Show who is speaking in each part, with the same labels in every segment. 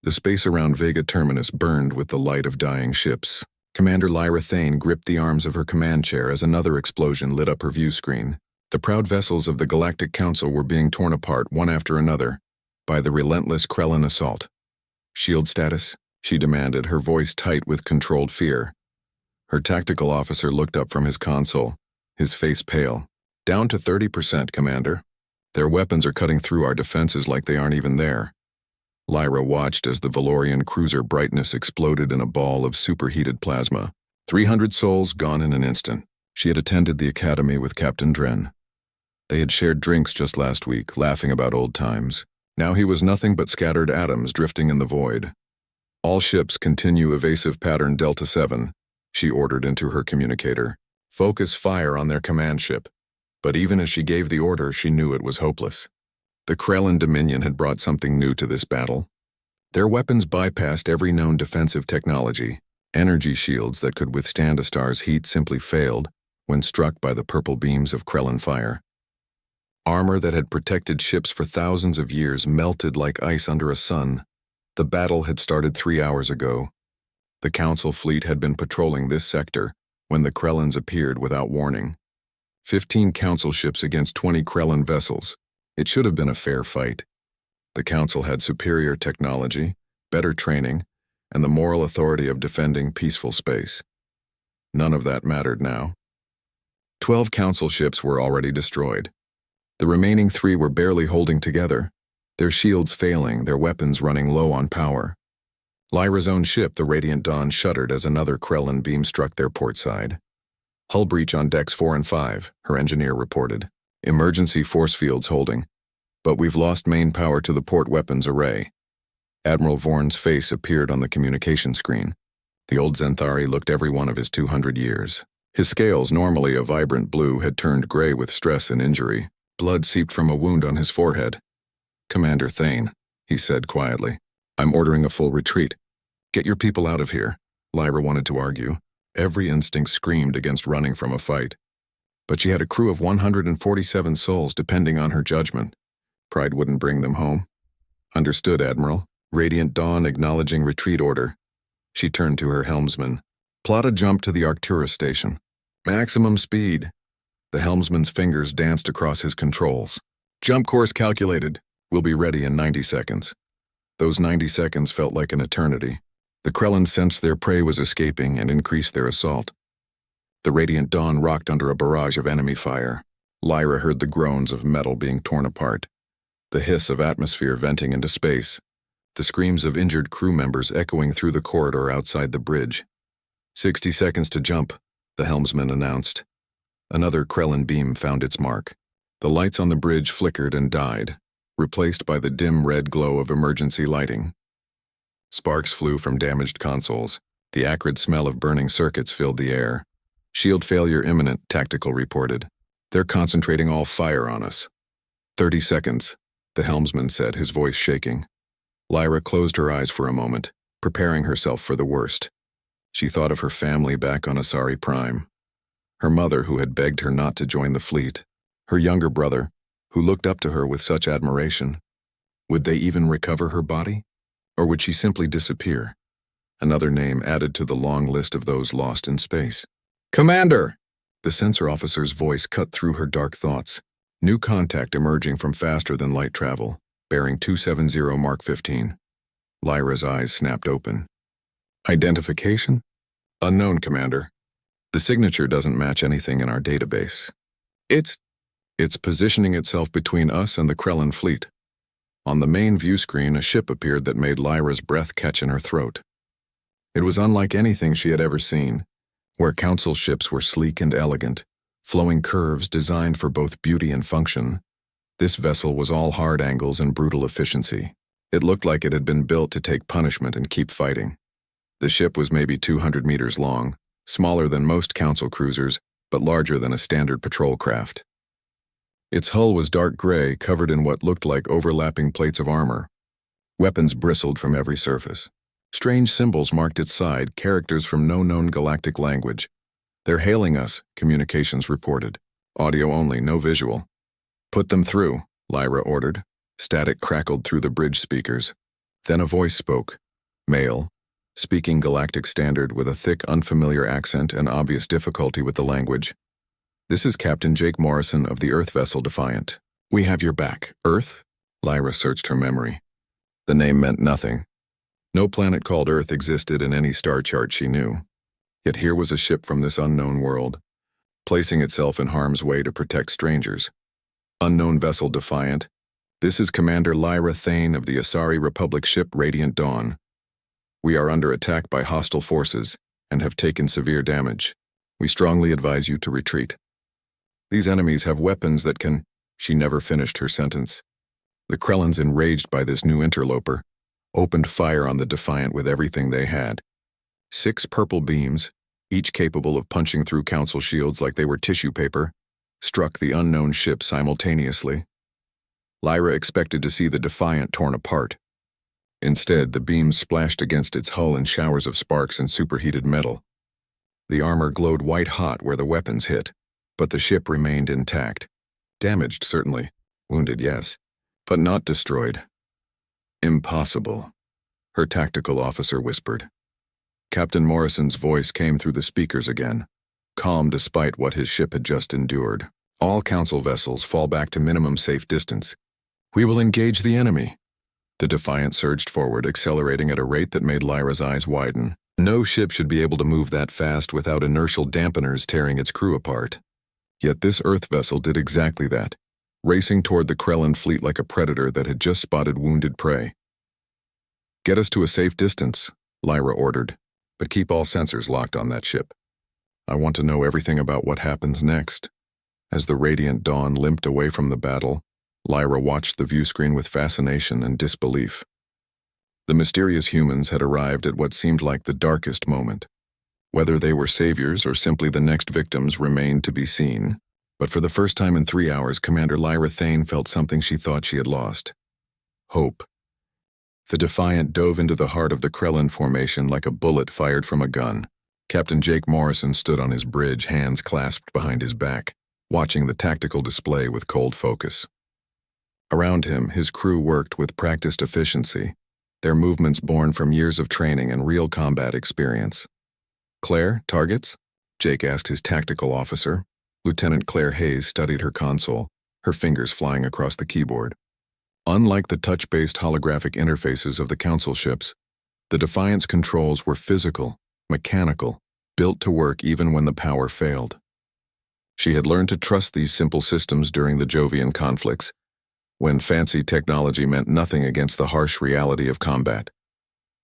Speaker 1: The space around Vega Terminus burned with the light of dying ships. Commander Lyra Thane gripped the arms of her command chair as another explosion lit up her view screen. The proud vessels of the Galactic Council were being torn apart one after another by the relentless Krellin assault. "Shield status?" she demanded, her voice tight with controlled fear. Her tactical officer looked up from his console, his face pale. "Down to 30%, Commander. Their weapons are cutting through our defenses like they aren't even there." Lyra watched as the Valorian cruiser Brightness exploded in a ball of superheated plasma. 300 souls gone in an instant. She had attended the academy with Captain Dren. They had shared drinks just last week, laughing about old times. Now he was nothing but scattered atoms drifting in the void. "All ships continue evasive pattern Delta 7, she ordered into her communicator. "Focus fire on their command ship." But even as she gave the order, she knew it was hopeless. The Krellin Dominion had brought something new to this battle. Their weapons bypassed every known defensive technology. Energy shields that could withstand a star's heat simply failed when struck by the purple beams of Krellin fire. Armor that had protected ships for thousands of years melted like ice under a sun. The battle had started 3 hours ago. The Council fleet had been patrolling this sector when the Krellins appeared without warning. 15 Council ships against 20 Krellin vessels. It should have been a fair fight. The Council had superior technology, better training, and the moral authority of defending peaceful space. None of that mattered now. 12 Council ships were already destroyed. The remaining 3 were barely holding together, their shields failing, their weapons running low on power. Lyra's own ship, the Radiant Dawn, shuddered as another Krellin beam struck their port side. "Hull breach on decks 4 and 5, her engineer reported. "Emergency force fields holding, but we've lost main power to the port weapons array." Admiral Vorn's face appeared on the communication screen. The old Zenthari looked every one of his 200 years. His scales, normally a vibrant blue, had turned gray with stress and injury. Blood seeped from a wound on his forehead. "Commander Thane," he said quietly, "I'm ordering a full retreat. Get your people out of here." Lyra wanted to argue. Every instinct screamed against running from a fight. But she had a crew of 147 souls depending on her judgment. Pride wouldn't bring them home. "Understood, Admiral." Radiant Dawn acknowledging retreat order. She turned to her helmsman. "Plot a jump to the Arcturus station. Maximum speed." The helmsman's fingers danced across his controls. "Jump course calculated. We'll be ready in 90 seconds. Those 90 seconds felt like an eternity. The Krellin sensed their prey was escaping and increased their assault. The Radiant Dawn rocked under a barrage of enemy fire. Lyra heard the groans of metal being torn apart, the hiss of atmosphere venting into space, the screams of injured crew members echoing through the corridor outside the bridge. 60 seconds to jump, the helmsman announced. Another Krellin beam found its mark. The lights on the bridge flickered and died, replaced by the dim red glow of emergency lighting. Sparks flew from damaged consoles. The acrid smell of burning circuits filled the air. "Shield failure imminent," Tactical reported. "They're concentrating all fire on us." 30 seconds, the helmsman said, his voice shaking. Lyra closed her eyes for a moment, preparing herself for the worst. She thought of her family back on Asari Prime. Her mother, who had begged her not to join the fleet. Her younger brother, who looked up to her with such admiration. Would they even recover her body? Or would she simply disappear? Another name added to the long list of those lost in space. "Commander!" The sensor officer's voice cut through her dark thoughts. New contact emerging from faster-than-light travel, bearing 270 Mark 15. Lyra's eyes snapped open. "Identification? Unknown, Commander. The signature doesn't match anything in our database. It's positioning itself between us and the Krellin fleet." On the main view screen, a ship appeared that made Lyra's breath catch in her throat. It was unlike anything she had ever seen, where Council ships were sleek and elegant, flowing curves designed for both beauty and function. This vessel was all hard angles and brutal efficiency. It looked like it had been built to take punishment and keep fighting. The ship was maybe 200 meters long, smaller than most Council cruisers, but larger than a standard patrol craft. Its hull was dark gray, covered in what looked like overlapping plates of armor. Weapons bristled from every surface. Strange symbols marked its side, characters from no known galactic language. "They're hailing us," communications reported. Audio only, no visual. "Put them through," Lyra ordered. Static crackled through the bridge speakers. Then a voice spoke, male, speaking Galactic Standard with a thick, unfamiliar accent and obvious difficulty with the language. "This is Captain Jake Morrison of the Earth vessel Defiant. We have your back. Earth?" Lyra searched her memory. The name meant nothing. No planet called Earth existed in any star chart she knew. Yet here was a ship from this unknown world, placing itself in harm's way to protect strangers. "Unknown vessel Defiant. This is Commander Lyra Thane of the Asari Republic ship Radiant Dawn. We are under attack by hostile forces and have taken severe damage. We strongly advise you to retreat. These enemies have weapons that can—" She never finished her sentence. The Krellans, enraged by this new interloper, opened fire on the Defiant with everything they had. 6 purple beams, each capable of punching through Council shields like they were tissue paper, struck the unknown ship simultaneously. Lyra expected to see the Defiant torn apart. Instead, the beams splashed against its hull in showers of sparks and superheated metal. The armor glowed white-hot where the weapons hit, but the ship remained intact. Damaged, certainly. Wounded, yes. But not destroyed. "Impossible," her tactical officer whispered. Captain Morrison's voice came through the speakers again, calm despite what his ship had just endured. "All Council vessels fall back to minimum safe distance. We will engage the enemy." The Defiant surged forward, accelerating at a rate that made Lyra's eyes widen. No ship should be able to move that fast without inertial dampeners tearing its crew apart. Yet this Earth vessel did exactly that, racing toward the Krellan fleet like a predator that had just spotted wounded prey. "Get us to a safe distance," Lyra ordered, "but keep all sensors locked on that ship. I want to know everything about what happens next." As the Radiant Dawn limped away from the battle, Lyra watched the viewscreen with fascination and disbelief. The mysterious humans had arrived at what seemed like the darkest moment. Whether they were saviors or simply the next victims remained to be seen, but for the first time in 3 hours, Commander Lyra Thane felt something she thought she had lost. Hope. The Defiant dove into the heart of the Krellan formation like a bullet fired from a gun. Captain Jake Morrison stood on his bridge, hands clasped behind his back, watching the tactical display with cold focus. Around him, his crew worked with practiced efficiency, their movements born from years of training and real combat experience. "Claire, targets?" Jake asked his tactical officer. Lieutenant Claire Hayes studied her console, her fingers flying across the keyboard. Unlike the touch-based holographic interfaces of the Council ships, the Defiant's controls were physical, mechanical, built to work even when the power failed. She had learned to trust these simple systems during the Jovian conflicts, when fancy technology meant nothing against the harsh reality of combat.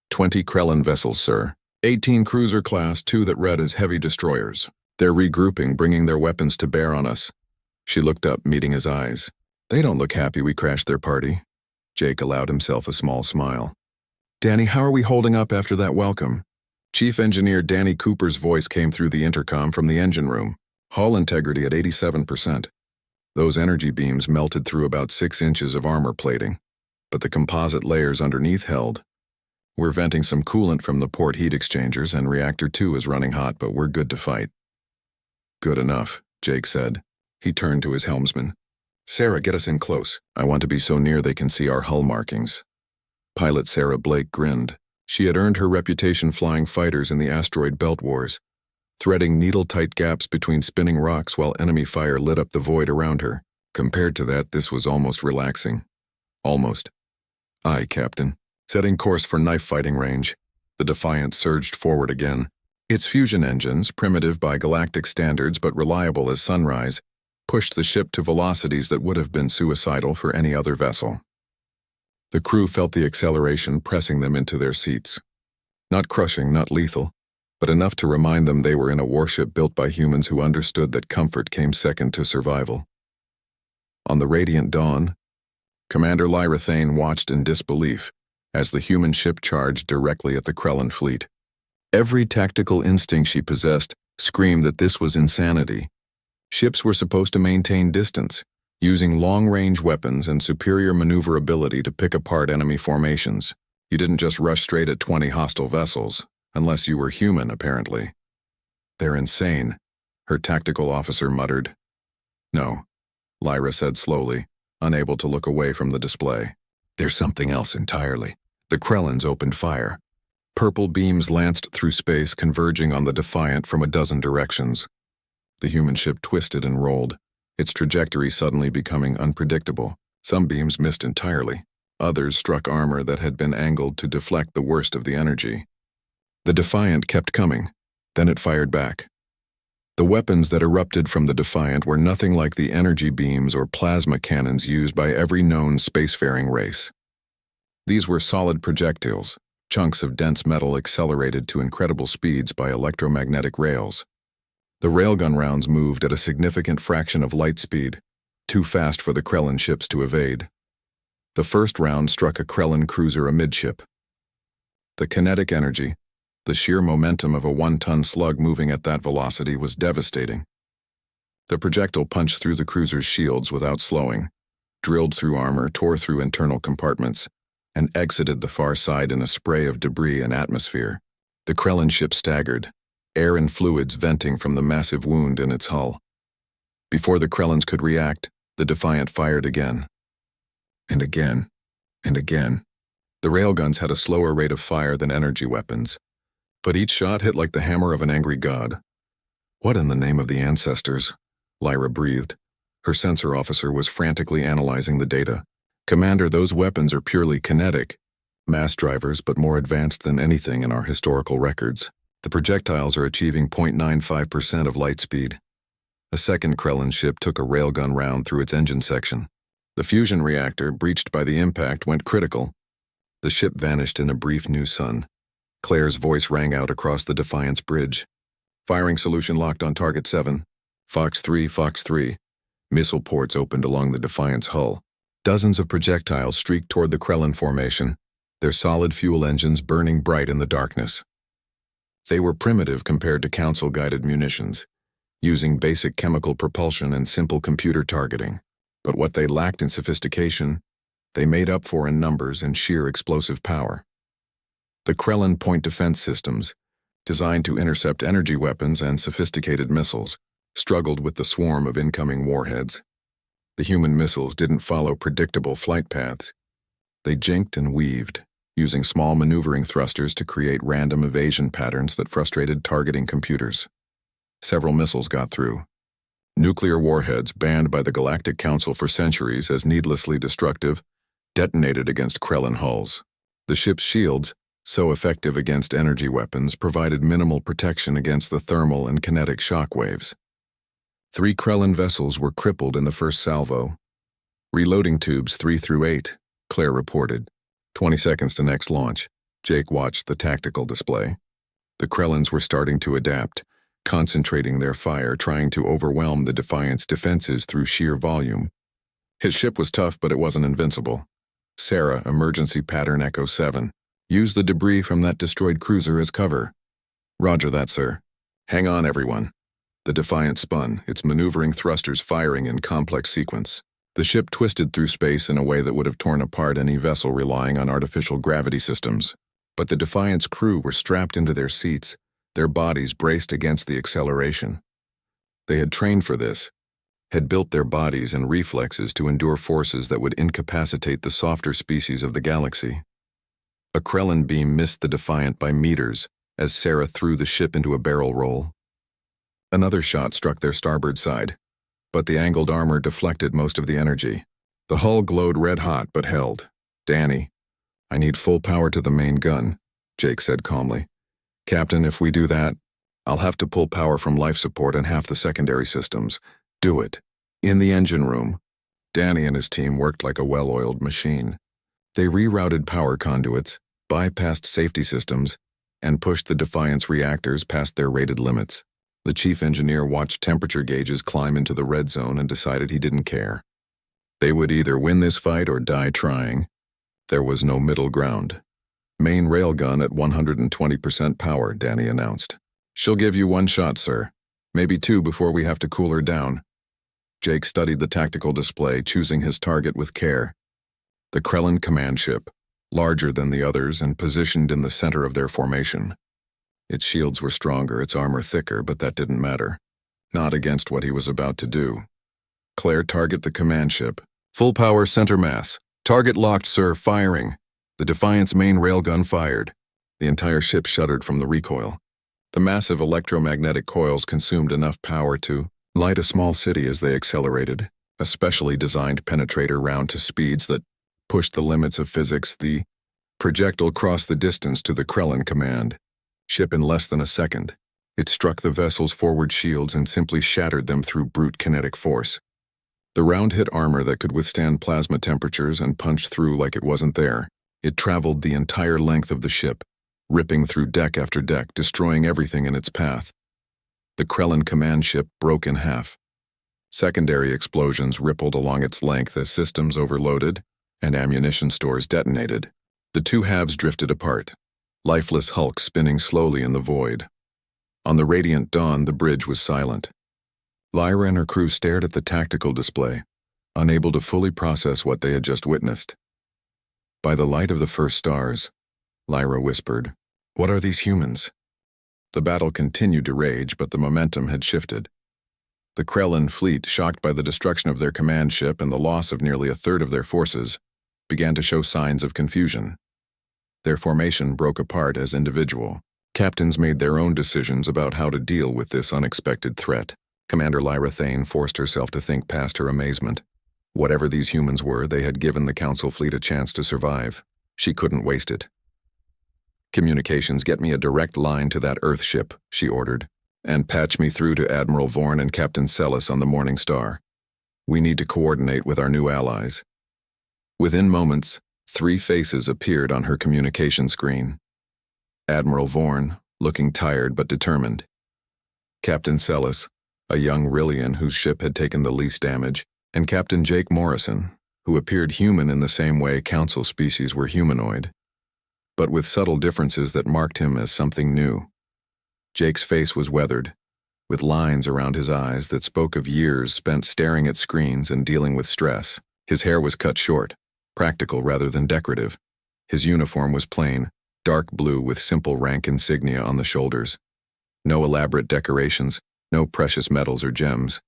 Speaker 1: 20 Krellan vessels, sir. 18 cruiser class, 2 that read as heavy destroyers. They're regrouping, bringing their weapons to bear on us. She looked up, meeting his eyes. They don't look happy we crashed their party. Jake allowed himself a small smile. "Danny, how are we holding up after that welcome?" Chief Engineer Danny Cooper's voice came through the intercom from the engine room. "Hull integrity at 87%. Those energy beams melted through about 6 inches of armor plating, but the composite layers underneath held. We're venting some coolant from the port heat exchangers and Reactor 2 is running hot, but we're good to fight." "Good enough," Jake said. He turned to his helmsman. "Sarah, get us in close. I want to be so near they can see our hull markings." Pilot Sarah Blake grinned. She had earned her reputation flying fighters in the asteroid belt wars, threading needle-tight gaps between spinning rocks while enemy fire lit up the void around her. Compared to that, this was almost relaxing. Almost. "Aye, Captain." Setting course for knife-fighting range, the Defiant surged forward again. Its fusion engines, primitive by galactic standards but reliable as sunrise, pushed the ship to velocities that would have been suicidal for any other vessel. The crew felt the acceleration pressing them into their seats. Not crushing, not lethal, but enough to remind them they were in a warship built by humans who understood that comfort came second to survival. On the Radiant Dawn, Commander Lyra Thane watched in disbelief as the human ship charged directly at the Krellan fleet. Every tactical instinct she possessed screamed that this was insanity. Ships were supposed to maintain distance, using long-range weapons and superior maneuverability to pick apart enemy formations. You didn't just rush straight at 20 hostile vessels, unless you were human, apparently. "They're insane," her tactical officer muttered. "No," Lyra said slowly, unable to look away from the display. "There's something else entirely. The Krellans opened fire. Purple beams lanced through space, converging on the Defiant from a dozen directions. The human ship twisted and rolled, its trajectory suddenly becoming unpredictable. Some beams missed entirely. Others struck armor that had been angled to deflect the worst of the energy. The Defiant kept coming, then it fired back. The weapons that erupted from the Defiant were nothing like the energy beams or plasma cannons used by every known spacefaring race. These were solid projectiles, chunks of dense metal accelerated to incredible speeds by electromagnetic rails. The railgun rounds moved at a significant fraction of light speed, too fast for the Krellan ships to evade. The first round struck a Krellan cruiser amidship. The kinetic energy, the sheer momentum of a 1-ton slug moving at that velocity, was devastating. The projectile punched through the cruiser's shields without slowing, drilled through armor, tore through internal compartments, and exited the far side in a spray of debris and atmosphere. The Krellan ship staggered, air and fluids venting from the massive wound in its hull. Before the Krellans could react, the Defiant fired again. And again. And again. The railguns had a slower rate of fire than energy weapons, but each shot hit like the hammer of an angry god. What in the name of the ancestors? Lyra breathed. Her sensor officer was frantically analyzing the data. Commander, those weapons are purely kinetic. Mass drivers, but more advanced than anything in our historical records. The projectiles are achieving 0.95% of light speed. A second Krellan ship took a railgun round through its engine section. The fusion reactor, breached by the impact, went critical. The ship vanished in a brief new sun. Claire's voice rang out across the Defiance bridge. Firing solution locked on target 7. Fox 3, Fox 3. Missile ports opened along the Defiance hull. Dozens of projectiles streaked toward the Krellan formation, their solid fuel engines burning bright in the darkness. They were primitive compared to Council-guided munitions, using basic chemical propulsion and simple computer targeting. But what they lacked in sophistication, they made up for in numbers and sheer explosive power. The Krellan point defense systems, designed to intercept energy weapons and sophisticated missiles, struggled with the swarm of incoming warheads. The human missiles didn't follow predictable flight paths. They jinked and weaved, using small maneuvering thrusters to create random evasion patterns that frustrated targeting computers. Several missiles got through. Nuclear warheads, banned by the Galactic Council for centuries as needlessly destructive, detonated against Krellan hulls. The ship's shields, so effective against energy weapons, provided minimal protection against the thermal and kinetic shock waves. 3 Krellan vessels were crippled in the first salvo. Reloading tubes 3 through 8, Claire reported. 20 seconds to next launch. Jake watched the tactical display. The Krellans were starting to adapt, concentrating their fire, trying to overwhelm the Defiant's defenses through sheer volume. His ship was tough, but it wasn't invincible. Sarah, emergency pattern Echo 7. Use the debris from that destroyed cruiser as cover. Roger that, sir. Hang on, everyone. The Defiant spun, its maneuvering thrusters firing in complex sequence. The ship twisted through space in a way that would have torn apart any vessel relying on artificial gravity systems. But the Defiant's crew were strapped into their seats, their bodies braced against the acceleration. They had trained for this, had built their bodies and reflexes to endure forces that would incapacitate the softer species of the galaxy. A Krellan beam missed the Defiant by meters as Sarah threw the ship into a barrel roll. Another shot struck their starboard side, but the angled armor deflected most of the energy. The hull glowed red-hot but held. Danny, I need full power to the main gun, Jake said calmly. Captain, if we do that, I'll have to pull power from life support and half the secondary systems. Do it. In the engine room, Danny and his team worked like a well-oiled machine. They rerouted power conduits, bypassed safety systems, and pushed the Defiance reactors past their rated limits. The chief engineer watched temperature gauges climb into the red zone and decided he didn't care. They would either win this fight or die trying. There was no middle ground. Main railgun at 120% power, Danny announced. She'll give you 1 shot, sir. Maybe 2 before we have to cool her down. Jake studied the tactical display, choosing his target with care. The Krellan command ship, larger than the others and positioned in the center of their formation. Its shields were stronger, its armor thicker, but that didn't matter. Not against what he was about to do. Claire, target the command ship. Full power center mass. Target locked, sir, firing. The Defiant's main railgun fired. The entire ship shuddered from the recoil. The massive electromagnetic coils consumed enough power to light a small city as they accelerated, a specially designed penetrator round to speeds that pushed the limits of physics. The projectile crossed the distance to the Krellin command ship in less than a second. It struck the vessel's forward shields and simply shattered them through brute kinetic force. The round hit armor that could withstand plasma temperatures and punched through like it wasn't there. It traveled the entire length of the ship, ripping through deck after deck, destroying everything in its path. The Krellin command ship broke in half. Secondary explosions rippled along its length as systems overloaded and ammunition stores detonated. The two halves drifted apart, lifeless hulks spinning slowly in the void. On the radiant dawn, the bridge was silent. Lyra and her crew stared at the tactical display, unable to fully process what they had just witnessed. By the light of the first stars, Lyra whispered, "What are these humans?" The battle continued to rage, but the momentum had shifted. The Krellin fleet, shocked by the destruction of their command ship and the loss of nearly a third of their forces, began to show signs of confusion. Their formation broke apart as individual. Captains made their own decisions about how to deal with this unexpected threat. Commander Lyra Thane forced herself to think past her amazement. Whatever these humans were, they had given the Council fleet a chance to survive. She couldn't waste it. "Communications, get me a direct line to that Earth ship," she ordered, "and patch me through to Admiral Vorn and Captain Celis on the Morning Star. We need to coordinate with our new allies." Within moments, 3 faces appeared on her communication screen. Admiral Vorn, looking tired but determined. Captain Celis, a young Rillian whose ship had taken the least damage, and Captain Jake Morrison, who appeared human in the same way Council species were humanoid, but with subtle differences that marked him as something new. Jake's face was weathered, with lines around his eyes that spoke of years spent staring at screens and dealing with stress. His hair was cut short, practical rather than decorative. His uniform was plain, dark blue with simple rank insignia on the shoulders. No elaborate decorations, no precious metals or gems.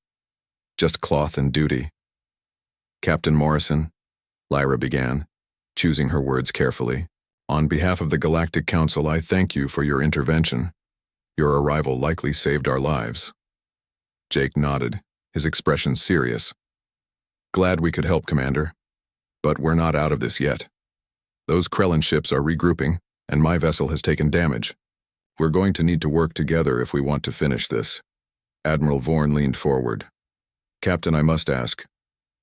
Speaker 1: Just cloth and duty. "Captain Morrison," Lyra began, choosing her words carefully, "on behalf of the Galactic Council, I thank you for your intervention. Your arrival likely saved our lives." Jake nodded, his expression serious. "Glad we could help, Commander. But we're not out of this yet. Those Krellin ships are regrouping, and my vessel has taken damage. We're going to need to work together if we want to finish this." Admiral Vorn leaned forward. "Captain, I must ask,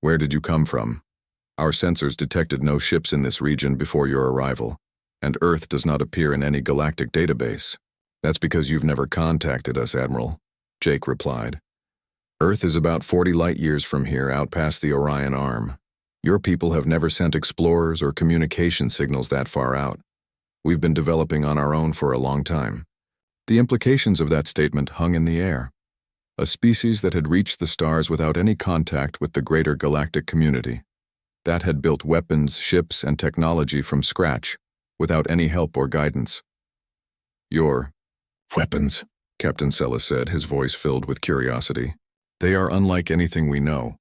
Speaker 1: where did you come from? Our sensors detected no ships in this region before your arrival, and Earth does not appear in any galactic database." "That's because you've never contacted us, Admiral," Jake replied. "Earth is about 40 light-years from here, out past the Orion Arm. Your people have never sent explorers or communication signals that far out. We've been developing on our own for a long time." The implications of that statement hung in the air. A species that had reached the stars without any contact with the greater galactic community. That had built weapons, ships, and technology from scratch, without any help or guidance. "Your weapons," Captain Celis said, his voice filled with curiosity. "They are unlike anything we know.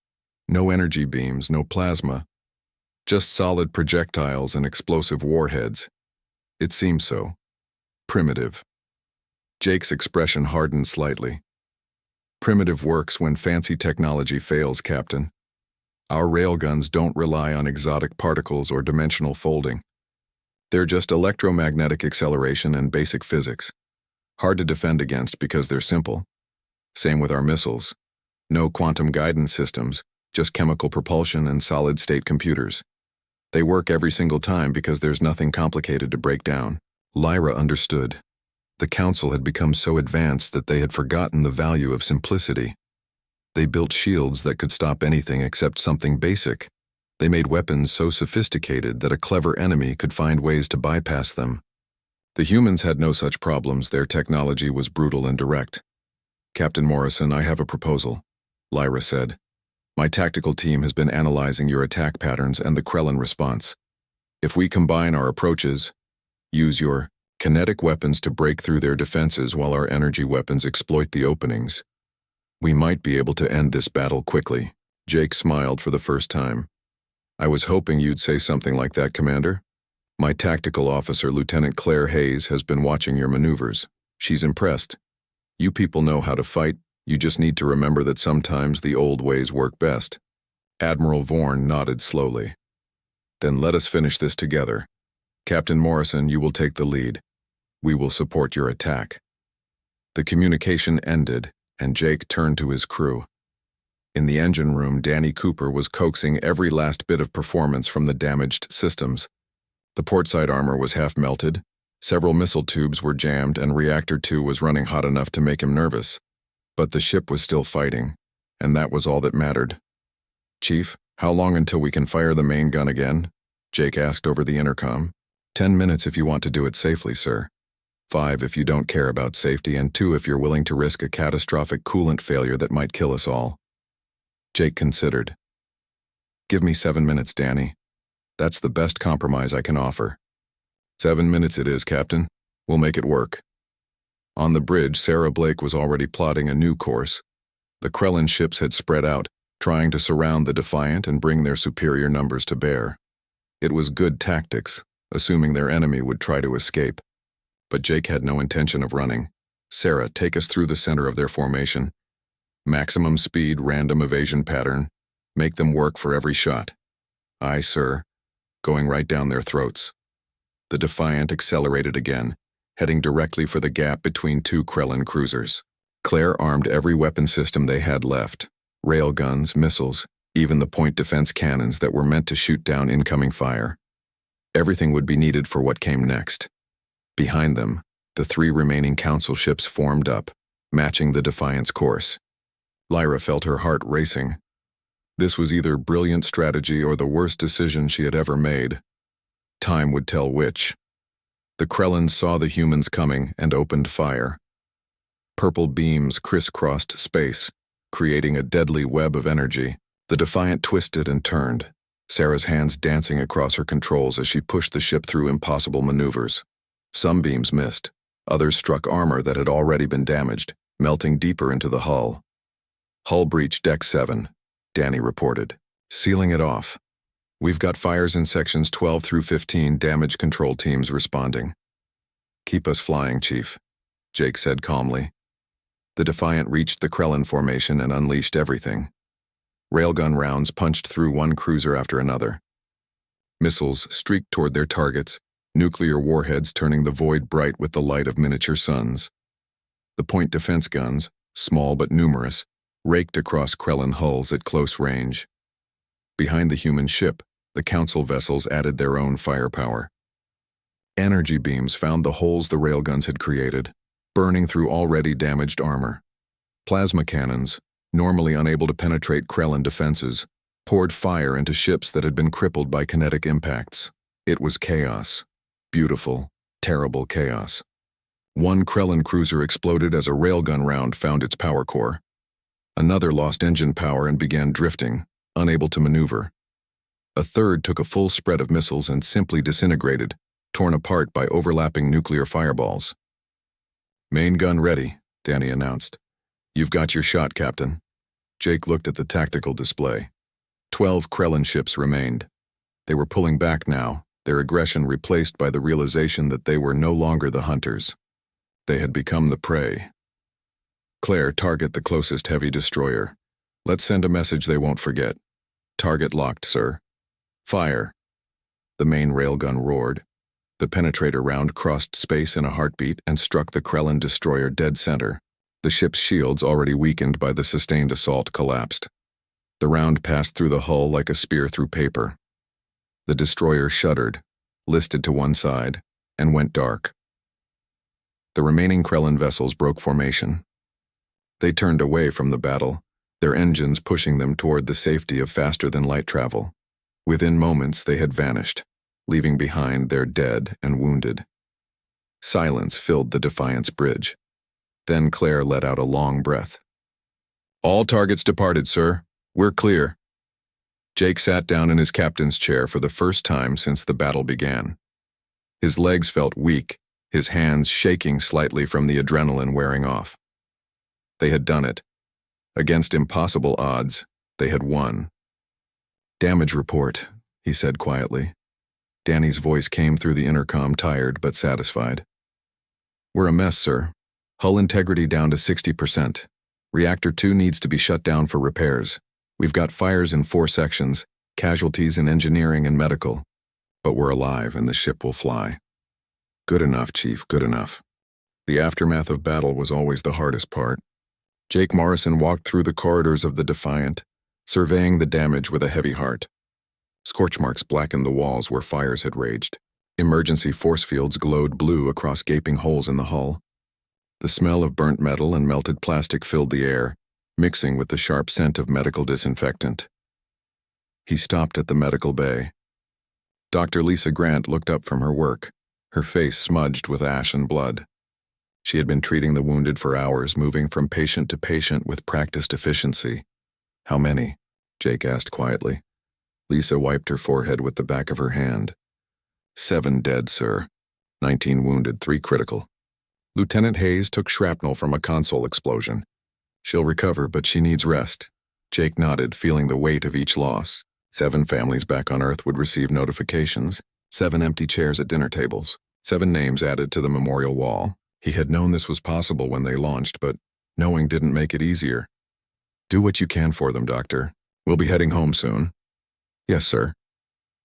Speaker 1: No energy beams, no plasma. Just solid projectiles and explosive warheads. It seems so. Primitive." Jake's expression hardened slightly. "Primitive works when fancy technology fails, Captain. Our railguns don't rely on exotic particles or dimensional folding. They're just electromagnetic acceleration and basic physics. Hard to defend against because they're simple. Same with our missiles. No quantum guidance systems, just chemical propulsion and solid-state computers. They work every single time because there's nothing complicated to break down." Lyra understood. The Council had become so advanced that they had forgotten the value of simplicity. They built shields that could stop anything except something basic. They made weapons so sophisticated that a clever enemy could find ways to bypass them. The humans had no such problems. Their technology was brutal and direct. "Captain Morrison, I have a proposal," Lyra said. "My tactical team has been analyzing your attack patterns and the Krellin response. If we combine our approaches, use your kinetic weapons to break through their defenses while our energy weapons exploit the openings, we might be able to end this battle quickly." Jake smiled for the first time. "I was hoping you'd say something like that, Commander. My tactical officer, Lieutenant Claire Hayes, has been watching your maneuvers. She's impressed. You people know how to fight. You just need to remember that sometimes the old ways work best. Admiral Vorn nodded slowly. Then let us finish this together. Captain Morrison, you will take the lead. We will support your attack. The communication ended, and Jake turned to his crew. In the engine room, Danny Cooper was coaxing every last bit of performance from the damaged systems. The portside armor was half melted, several missile tubes were jammed, and Reactor 2 was running hot enough to make him nervous. But the ship was still fighting, and that was all that mattered. Chief, how long until we can fire the main gun again? Jake asked over the intercom. 10 minutes if you want to do it safely, sir. 5 if you don't care about safety, and 2 if you're willing to risk a catastrophic coolant failure that might kill us all. Jake considered. Give me 7 minutes, Danny. That's the best compromise I can offer. 7 minutes it is, Captain. We'll make it work. On the bridge, Sarah Blake was already plotting a new course. The Krellin ships had spread out, trying to surround the Defiant and bring their superior numbers to bear. It was good tactics, assuming their enemy would try to escape. But Jake had no intention of running. Sarah, take us through the center of their formation. Maximum speed, random evasion pattern. Make them work for every shot. Aye, sir. Going right down their throats. The Defiant accelerated again, heading directly for the gap between 2 Krellin cruisers. Claire armed every weapon system they had left. Railguns, missiles, even the point defense cannons that were meant to shoot down incoming fire. Everything would be needed for what came next. Behind them, the 3 remaining Council ships formed up, matching the Defiant's course. Lyra felt her heart racing. This was either brilliant strategy or the worst decision she had ever made. Time would tell which. The Krellin saw the humans coming and opened fire. Purple beams crisscrossed space, creating a deadly web of energy. The Defiant twisted and turned, Sarah's hands dancing across her controls as she pushed the ship through impossible maneuvers. Some beams missed, others struck armor that had already been damaged, melting deeper into the hull. Hull breach Deck 7, Danny reported. Sealing it off. We've got fires in sections 12 through 15, damage control teams responding. Keep us flying, Chief, Jake said calmly. The Defiant reached the Krellin formation and unleashed everything. Railgun rounds punched through one cruiser after another. Missiles streaked toward their targets, nuclear warheads turning the void bright with the light of miniature suns. The point defense guns, small but numerous, raked across Krellin hulls at close range. Behind the human ship, the Council vessels added their own firepower. Energy beams found the holes the railguns had created, burning through already damaged armor. Plasma cannons, normally unable to penetrate Krellin defenses, poured fire into ships that had been crippled by kinetic impacts. It was chaos. Beautiful, terrible chaos. One Krellin cruiser exploded as a railgun round found its power core. Another lost engine power and began drifting, unable to maneuver. A third took a full spread of missiles and simply disintegrated, torn apart by overlapping nuclear fireballs. Main gun ready, Danny announced. You've got your shot, Captain. Jake looked at the tactical display. 12 Krellin ships remained. They were pulling back now, their aggression replaced by the realization that they were no longer the hunters. They had become the prey. Claire, target the closest heavy destroyer. Let's send a message they won't forget. Target locked, sir. Fire. The main railgun roared. The penetrator round crossed space in a heartbeat and struck the Krellin destroyer dead center. The ship's shields, already weakened by the sustained assault, collapsed. The round passed through the hull like a spear through paper. The destroyer shuddered, listed to one side, and went dark. The remaining Krellin vessels broke formation. They turned away from the battle, their engines pushing them toward the safety of faster-than-light travel. Within moments, they had vanished, leaving behind their dead and wounded. Silence filled the Defiant's bridge. Then Claire let out a long breath. All targets departed, sir. We're clear. Jake sat down in his captain's chair for the first time since the battle began. His legs felt weak, his hands shaking slightly from the adrenaline wearing off. They had done it. Against impossible odds, they had won. Damage report, he said quietly. Danny's voice came through the intercom, tired but satisfied. "We're a mess, sir. Hull integrity down to 60%. Reactor 2 needs to be shut down for repairs. We've got fires in 4 sections, casualties in engineering and medical. But we're alive and the ship will fly." "Good enough, Chief, good enough." The aftermath of battle was always the hardest part. Jake Morrison walked through the corridors of the Defiant, surveying the damage with a heavy heart. Scorch marks blackened the walls where fires had raged. Emergency force fields glowed blue across gaping holes in the hull. The smell of burnt metal and melted plastic filled the air, mixing with the sharp scent of medical disinfectant. He stopped at the medical bay. Dr. Lisa Grant looked up from her work, her face smudged with ash and blood. She had been treating the wounded for hours, moving from patient to patient with practiced efficiency. "How many?" Jake asked quietly. Lisa wiped her forehead with the back of her hand. 7 dead, sir. 19 wounded, 3 critical. Lieutenant Hayes took shrapnel from a console explosion. She'll recover, but she needs rest. Jake nodded, feeling the weight of each loss. 7 families back on Earth would receive notifications. 7 empty chairs at dinner tables. 7 names added to the memorial wall. He had known this was possible when they launched, but knowing didn't make it easier. "Do what you can for them, Doctor. We'll be heading home soon." "Yes, sir."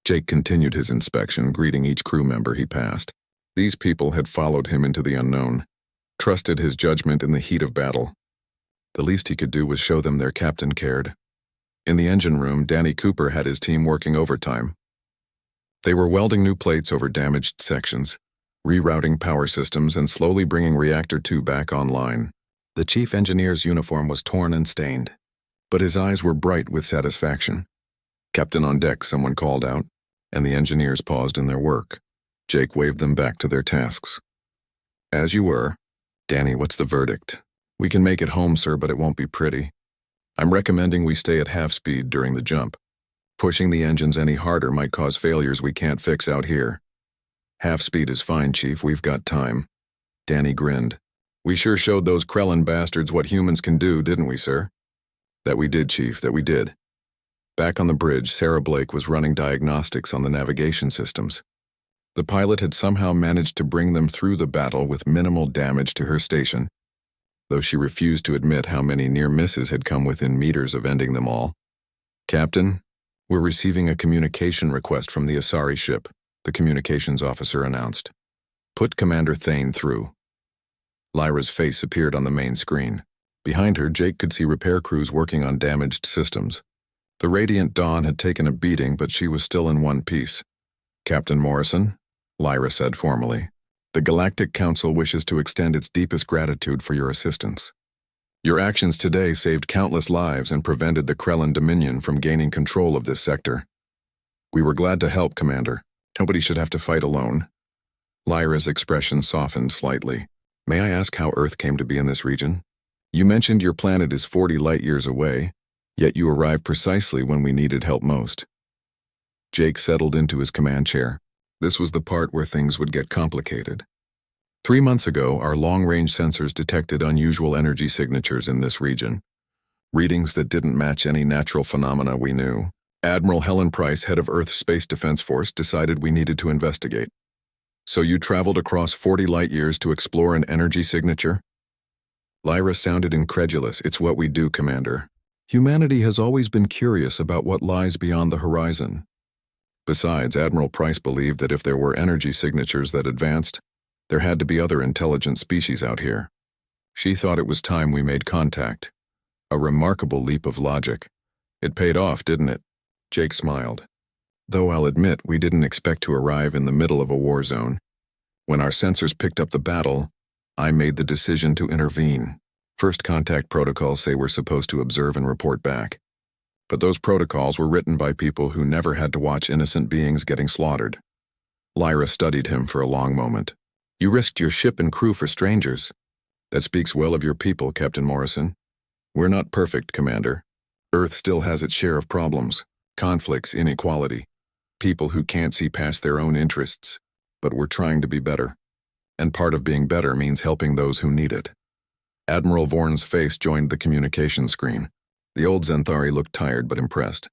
Speaker 1: Jake continued his inspection, greeting each crew member he passed. These people had followed him into the unknown, trusted his judgment in the heat of battle. The least he could do was show them their captain cared. In the engine room, Danny Cooper had his team working overtime. They were welding new plates over damaged sections, rerouting power systems, and slowly bringing Reactor 2 back online. The chief engineer's uniform was torn and stained, but his eyes were bright with satisfaction. "Captain on deck," someone called out, and the engineers paused in their work. Jake waved them back to their tasks. "As you were." "Danny, what's the verdict?" "We can make it home, sir, but it won't be pretty. I'm recommending we stay at half speed during the jump. Pushing the engines any harder might cause failures we can't fix out here." "Half speed is fine, Chief. We've got time." Danny grinned. "We sure showed those Krellin bastards what humans can do, didn't we, sir?" "That we did, Chief, that we did." Back on the bridge, Sarah Blake was running diagnostics on the navigation systems. The pilot had somehow managed to bring them through the battle with minimal damage to her station, though she refused to admit how many near misses had come within meters of ending them all. "Captain, we're receiving a communication request from the Asari ship," the communications officer announced. "Put Commander Thane through." Lyra's face appeared on the main screen. Behind her, Jake could see repair crews working on damaged systems. The Radiant Dawn had taken a beating, but she was still in one piece. "Captain Morrison," Lyra said formally, "the Galactic Council wishes to extend its deepest gratitude for your assistance. Your actions today saved countless lives and prevented the Krellin Dominion from gaining control of this sector. We were glad to help, Commander. Nobody should have to fight alone." Lyra's expression softened slightly. "May I ask how Earth came to be in this region? You mentioned your planet is 40 light-years away, yet you arrived precisely when we needed help most." Jake settled into his command chair. This was the part where things would get complicated. 3 months ago, our long-range sensors detected unusual energy signatures in this region. Readings that didn't match any natural phenomena we knew. Admiral Helen Price, head of Earth's Space Defense Force, decided we needed to investigate. "So you traveled across 40 light-years to explore an energy signature?" Lyra sounded incredulous. "It's what we do, Commander. Humanity has always been curious about what lies beyond the horizon. Besides, Admiral Price believed that if there were energy signatures that advanced, there had to be other intelligent species out here. She thought it was time we made contact. A remarkable leap of logic. It paid off, didn't it?" Jake smiled. "Though I'll admit we didn't expect to arrive in the middle of a war zone. When our sensors picked up the battle, I made the decision to intervene. First contact protocols say we're supposed to observe and report back. But those protocols were written by people who never had to watch innocent beings getting slaughtered." Lyra studied him for a long moment. "You risked your ship and crew for strangers. That speaks well of your people, Captain Morrison. We're not perfect, Commander. Earth still has its share of problems, conflicts, inequality, people who can't see past their own interests. But we're trying to be better. And part of being better means helping those who need it." Admiral Vorn's face joined the communication screen. The old Zenthari looked tired but impressed.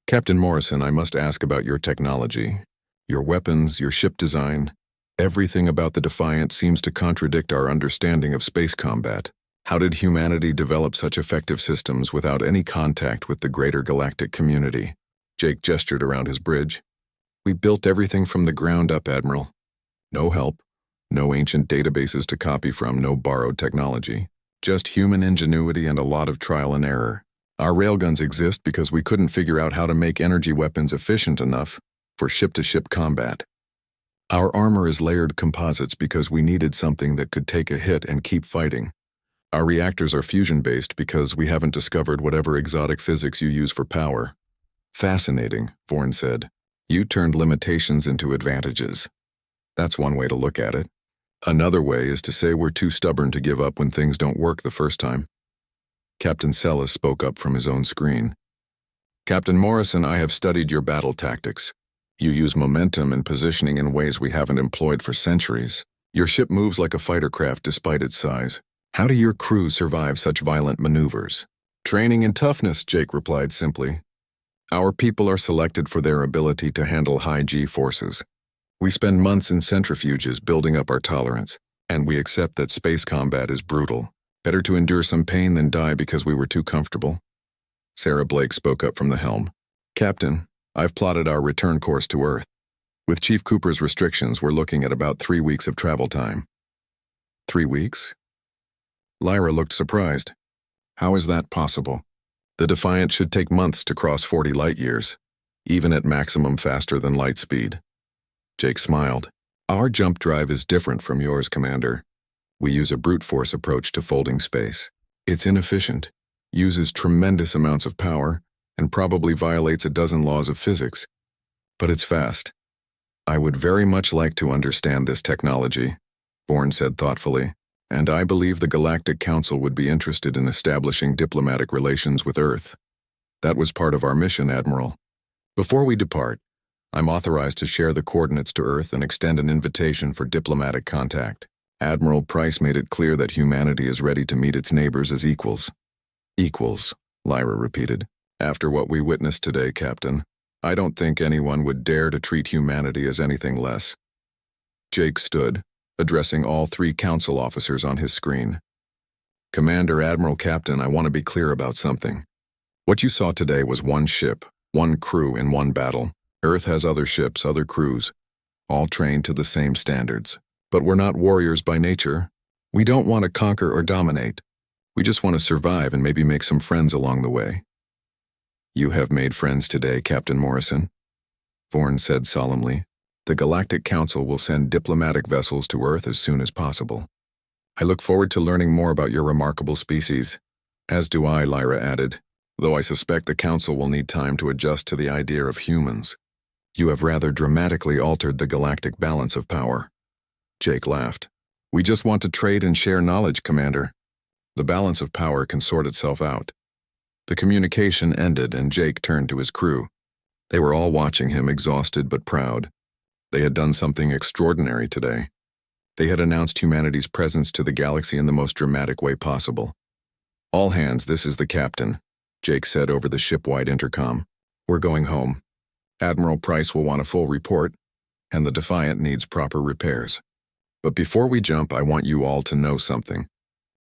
Speaker 1: "Captain Morrison, I must ask about your technology. Your weapons, your ship design, everything about the Defiant seems to contradict our understanding of space combat. How did humanity develop such effective systems without any contact with the greater galactic community? Jake gestured around his bridge. We built everything from the ground up, Admiral. No help, no ancient databases to copy from, no borrowed technology. Just human ingenuity and a lot of trial and error. Our railguns exist because we couldn't figure out how to make energy weapons efficient enough for ship-to-ship combat. Our armor is layered composites because we needed something that could take a hit and keep fighting. Our reactors are fusion-based because we haven't discovered whatever exotic physics you use for power. Fascinating, Vorn said. You turned limitations into advantages. That's one way to look at it. Another way is to say we're too stubborn to give up when things don't work the first time. Captain Sellis spoke up from his own screen. Captain Morrison, I have studied your battle tactics. You use momentum and positioning in ways we haven't employed for centuries. Your ship moves like a fighter craft despite its size. How do your crew survive such violent maneuvers? Training and toughness, Jake replied simply. Our people are selected for their ability to handle high G forces. We spend months in centrifuges building up our tolerance, and we accept that space combat is brutal. Better to endure some pain than die because we were too comfortable. Sarah Blake spoke up from the helm. Captain, I've plotted our return course to Earth. With Chief Cooper's restrictions, we're looking at about 3 weeks of travel time. 3 weeks? Lyra looked surprised. How is that possible? The Defiant should take months to cross 40 light years, even at maximum faster than light speed. Jake smiled. Our jump drive is different from yours, Commander. We use a brute force approach to folding space. It's inefficient, uses tremendous amounts of power, and probably violates a dozen laws of physics. But it's fast. I would very much like to understand this technology, Vorn said thoughtfully, and I believe the Galactic Council would be interested in establishing diplomatic relations with Earth. That was part of our mission, Admiral. Before we depart, I'm authorized to share the coordinates to Earth and extend an invitation for diplomatic contact. Admiral Price made it clear that humanity is ready to meet its neighbors as equals. Equals, Lyra repeated. After what we witnessed today, Captain, I don't think anyone would dare to treat humanity as anything less. Jake stood, addressing all 3 council officers on his screen. Commander, Admiral, Captain, I want to be clear about something. What you saw today was one ship, one crew in one battle. Earth has other ships, other crews, all trained to the same standards. But we're not warriors by nature. We don't want to conquer or dominate. We just want to survive and maybe make some friends along the way. You have made friends today, Captain Morrison, Vorn said solemnly. The Galactic Council will send diplomatic vessels to Earth as soon as possible. I look forward to learning more about your remarkable species. As do I, Lyra added, though I suspect the Council will need time to adjust to the idea of humans. You have rather dramatically altered the galactic balance of power. Jake laughed. We just want to trade and share knowledge, Commander. The balance of power can sort itself out. The communication ended and Jake turned to his crew. They were all watching him, exhausted but proud. They had done something extraordinary today. They had announced humanity's presence to the galaxy in the most dramatic way possible. All hands, this is the captain, Jake said over the ship-wide intercom. We're going home. Admiral Price will want a full report, and the Defiant needs proper repairs. But before we jump, I want you all to know something.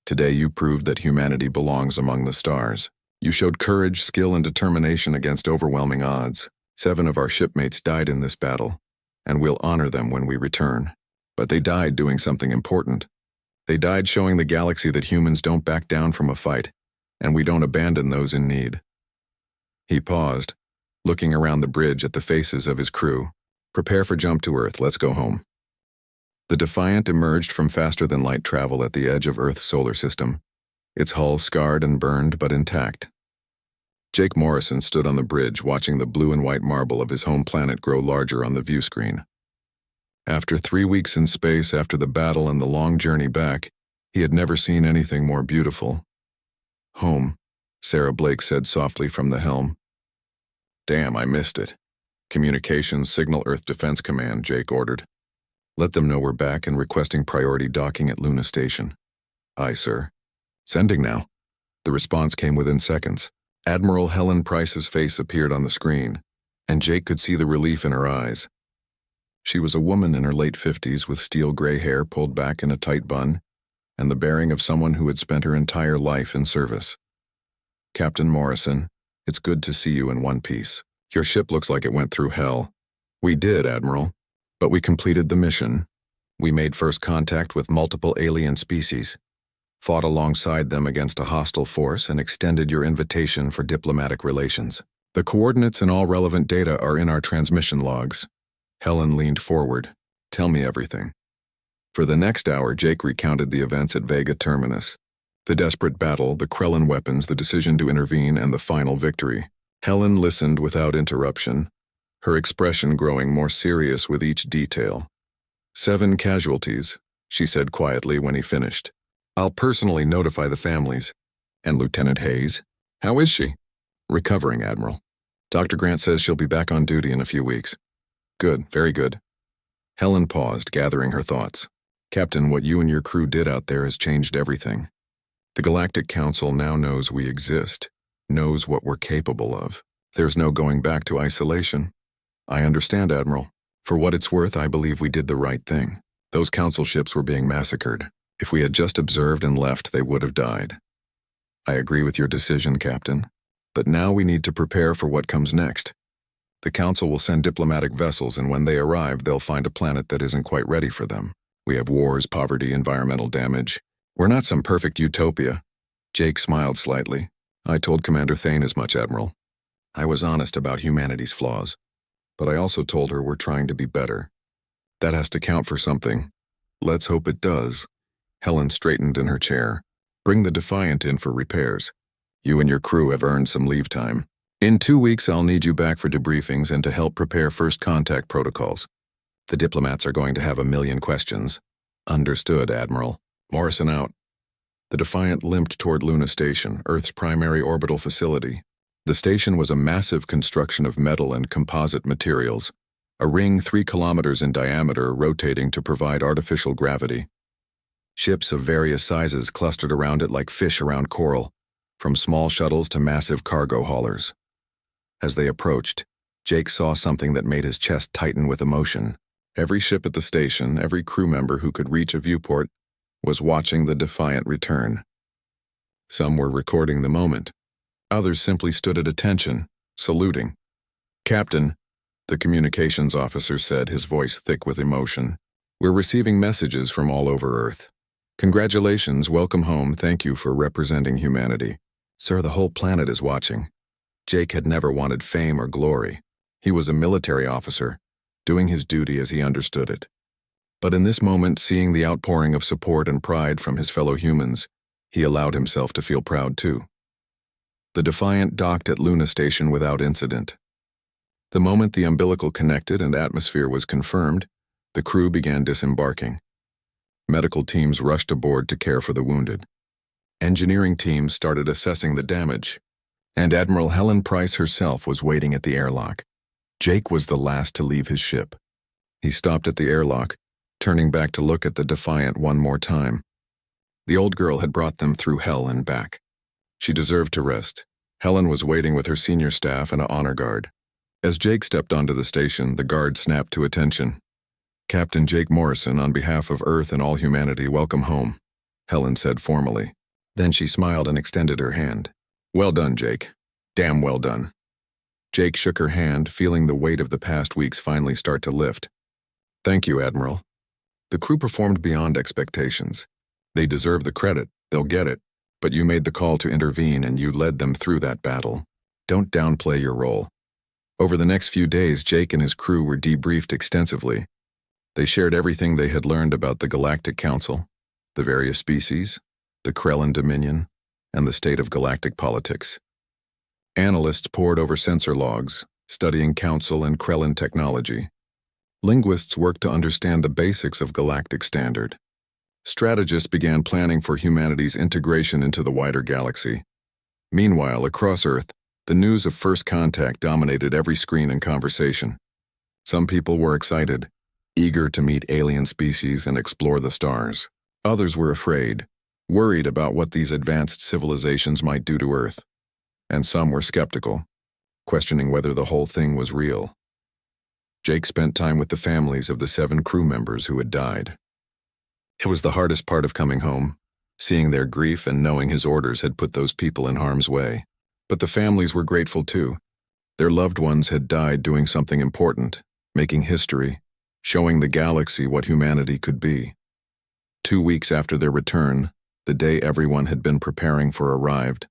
Speaker 1: Today you proved that humanity belongs among the stars. You showed courage, skill, and determination against overwhelming odds. 7 of our shipmates died in this battle, and we'll honor them when we return. But they died doing something important. They died showing the galaxy that humans don't back down from a fight, and we don't abandon those in need. He paused, looking around the bridge at the faces of his crew. Prepare for jump to Earth, let's go home. The Defiant emerged from faster-than-light travel at the edge of Earth's solar system, its hull scarred and burned but intact. Jake Morrison stood on the bridge watching the blue and white marble of his home planet grow larger on the view screen. After 3 weeks in space, after the battle and the long journey back, he had never seen anything more beautiful. Home, Sarah Blake said softly from the helm. Damn, I missed it. Communications, signal Earth Defense Command, Jake ordered. Let them know we're back and requesting priority docking at Luna Station. Aye, sir. Sending now. The response came within seconds. Admiral Helen Price's face appeared on the screen, and Jake could see the relief in her eyes. She was a woman in her late 50s with steel gray hair pulled back in a tight bun, and the bearing of someone who had spent her entire life in service. "Captain Morrison, it's good to see you in one piece. Your ship looks like it went through hell." "We did, Admiral. But we completed the mission. We made first contact with multiple alien species, fought alongside them against a hostile force, and extended your invitation for diplomatic relations. The coordinates and all relevant data are in our transmission logs." Helen leaned forward. "Tell me everything." For the next hour, Jake recounted the events at Vega Terminus. The desperate battle, the Krellin weapons, the decision to intervene, and the final victory. Helen listened without interruption, her expression growing more serious with each detail. "7 casualties," she said quietly when he finished. "I'll personally notify the families." "And Lieutenant Hayes? How is she?" "Recovering, Admiral. Dr. Grant says she'll be back on duty in a few weeks." "Good, very good." Helen paused, gathering her thoughts. "Captain, what you and your crew did out there has changed everything. The Galactic Council now knows we exist, knows what we're capable of. There's no going back to isolation." "I understand, Admiral. For what it's worth, I believe we did the right thing. Those Council ships were being massacred. If we had just observed and left, they would have died." "I agree with your decision, Captain. But now we need to prepare for what comes next. The Council will send diplomatic vessels, and when they arrive, they'll find a planet that isn't quite ready for them. We have wars, poverty, environmental damage. We're not some perfect utopia." Jake smiled slightly. "I told Commander Thane as much, Admiral. I was honest about humanity's flaws. But I also told her we're trying to be better. That has to count for something. Let's hope it does." Helen straightened in her chair. "Bring the Defiant in for repairs. You and your crew have earned some leave time. In 2 weeks, I'll need you back for debriefings and to help prepare first contact protocols. The diplomats are going to have a million questions." "Understood, Admiral." Morrison out. The Defiant limped toward Luna Station, Earth's primary orbital facility. The station was a massive construction of metal and composite materials, a ring 3 kilometers in diameter rotating to provide artificial gravity. Ships of various sizes clustered around it like fish around coral, from small shuttles to massive cargo haulers. As they approached, Jake saw something that made his chest tighten with emotion. Every ship at the station, every crew member who could reach a viewport, was watching the Defiant return. Some were recording the moment. Others simply stood at attention, saluting. "Captain," the communications officer said, his voice thick with emotion, "we're receiving messages from all over Earth. Congratulations, welcome home, thank you for representing humanity." "Sir, the whole planet is watching." Jake had never wanted fame or glory. He was a military officer, doing his duty as he understood it. But in this moment, seeing the outpouring of support and pride from his fellow humans, he allowed himself to feel proud too. The Defiant docked at Luna Station without incident. The moment the umbilical connected and atmosphere was confirmed, the crew began disembarking. Medical teams rushed aboard to care for the wounded. Engineering teams started assessing the damage, and Admiral Helen Price herself was waiting at the airlock. Jake was the last to leave his ship. He stopped at the airlock, turning back to look at the Defiant one more time. The old girl had brought them through hell and back. She deserved to rest. Helen was waiting with her senior staff and an honor guard. As Jake stepped onto the station, the guard snapped to attention. "Captain Jake Morrison, on behalf of Earth and all humanity, welcome home," Helen said formally. Then she smiled and extended her hand. "Well done, Jake. Damn well done." Jake shook her hand, feeling the weight of the past weeks finally start to lift. "Thank you, Admiral. The crew performed beyond expectations. They deserve the credit, they'll get it. But you made the call to intervene and you led them through that battle. Don't downplay your role." Over the next few days, Jake and his crew were debriefed extensively. They shared everything they had learned about the Galactic Council, the various species, the Krellin Dominion, and the state of galactic politics. Analysts pored over sensor logs, studying Council and Krellin technology. Linguists worked to understand the basics of galactic standard. Strategists began planning for humanity's integration into the wider galaxy. Meanwhile, across Earth, the news of first contact dominated every screen and conversation. Some people were excited, eager to meet alien species and explore the stars. Others were afraid, worried about what these advanced civilizations might do to Earth. And some were skeptical, questioning whether the whole thing was real. Jake spent time with the families of the 7 crew members who had died. It was the hardest part of coming home, seeing their grief and knowing his orders had put those people in harm's way. But the families were grateful too. Their loved ones had died doing something important, making history, showing the galaxy what humanity could be. 2 weeks after their return, the day everyone had been preparing for arrived.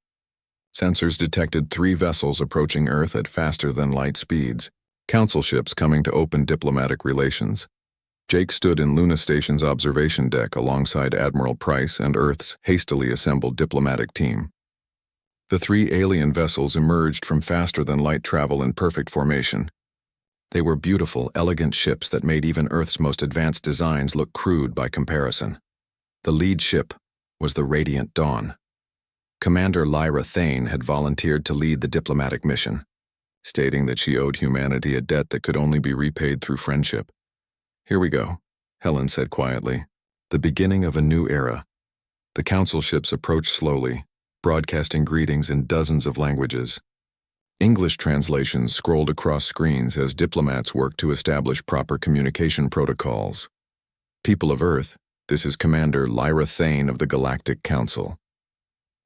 Speaker 1: Sensors detected 3 vessels approaching Earth at faster-than-light speeds, council ships coming to open diplomatic relations. Jake stood in Luna Station's observation deck alongside Admiral Price and Earth's hastily assembled diplomatic team. The 3 alien vessels emerged from faster-than-light travel in perfect formation. They were beautiful, elegant ships that made even Earth's most advanced designs look crude by comparison. The lead ship was the Radiant Dawn. Commander Lyra Thane had volunteered to lead the diplomatic mission, stating that she owed humanity a debt that could only be repaid through friendship. "Here we go," Helen said quietly. "The beginning of a new era." The council ships approached slowly, broadcasting greetings in dozens of languages. English translations scrolled across screens as diplomats worked to establish proper communication protocols. "People of Earth, this is Commander Lyra Thane of the Galactic Council.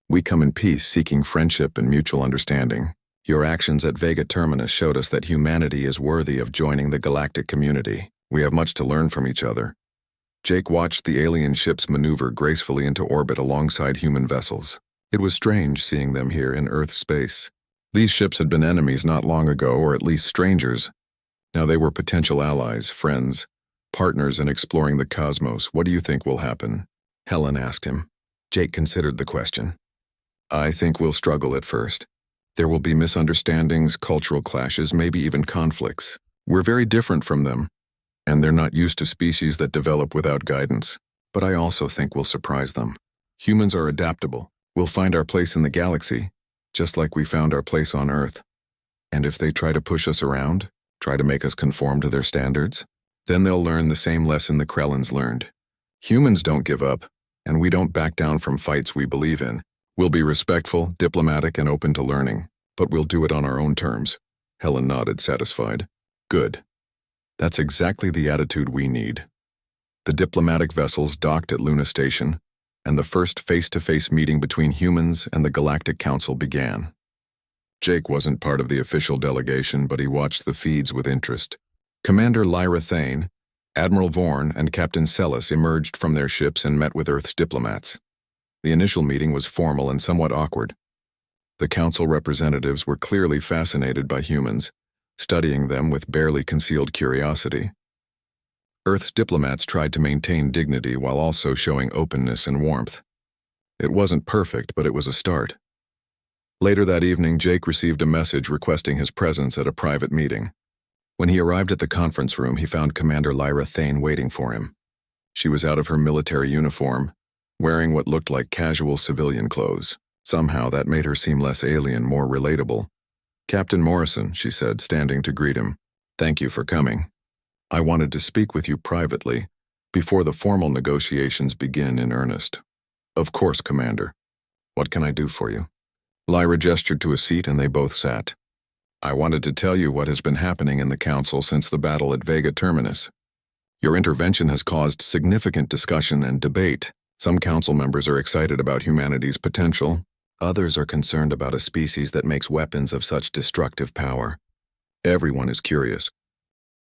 Speaker 1: We come in peace, seeking friendship and mutual understanding. Your actions at Vega Terminus showed us that humanity is worthy of joining the galactic community. We have much to learn from each other." Jake watched the alien ships maneuver gracefully into orbit alongside human vessels. It was strange seeing them here in Earth space. These ships had been enemies not long ago, or at least strangers. Now they were potential allies, friends, partners in exploring the cosmos. "What do you think will happen?" Helen asked him. Jake considered the question. "I think we'll struggle at first. There will be misunderstandings, cultural clashes, maybe even conflicts. We're very different from them, and they're not used to species that develop without guidance. But I also think we'll surprise them. Humans are adaptable. We'll find our place in the galaxy, just like we found our place on Earth. And if they try to push us around, try to make us conform to their standards, then they'll learn the same lesson the Krellans learned. Humans don't give up, and we don't back down from fights we believe in. We'll be respectful, diplomatic, and open to learning, but we'll do it on our own terms." Helen nodded, satisfied. "Good. That's exactly the attitude we need." The diplomatic vessels docked at Luna Station, and the first face-to-face meeting between humans and the Galactic Council began. Jake wasn't part of the official delegation, but he watched the feeds with interest. Commander Lyra Thane, Admiral Vorn, and Captain Celis emerged from their ships and met with Earth's diplomats. The initial meeting was formal and somewhat awkward. The council representatives were clearly fascinated by humans, studying them with barely concealed curiosity. Earth's diplomats tried to maintain dignity while also showing openness and warmth. It wasn't perfect, but it was a start. Later that evening, Jake received a message requesting his presence at a private meeting. When he arrived at the conference room, he found Commander Lyra Thane waiting for him. She was out of her military uniform, wearing what looked like casual civilian clothes. Somehow that made her seem less alien, more relatable. "Captain Morrison," she said, standing to greet him. "Thank you for coming. I wanted to speak with you privately, before the formal negotiations begin in earnest." "Of course, Commander. What can I do for you?" Lyra gestured to a seat and they both sat. "I wanted to tell you what has been happening in the Council since the battle at Vega Terminus. Your intervention has caused significant discussion and debate. Some Council members are excited about humanity's potential. Others are concerned about a species that makes weapons of such destructive power. Everyone is curious.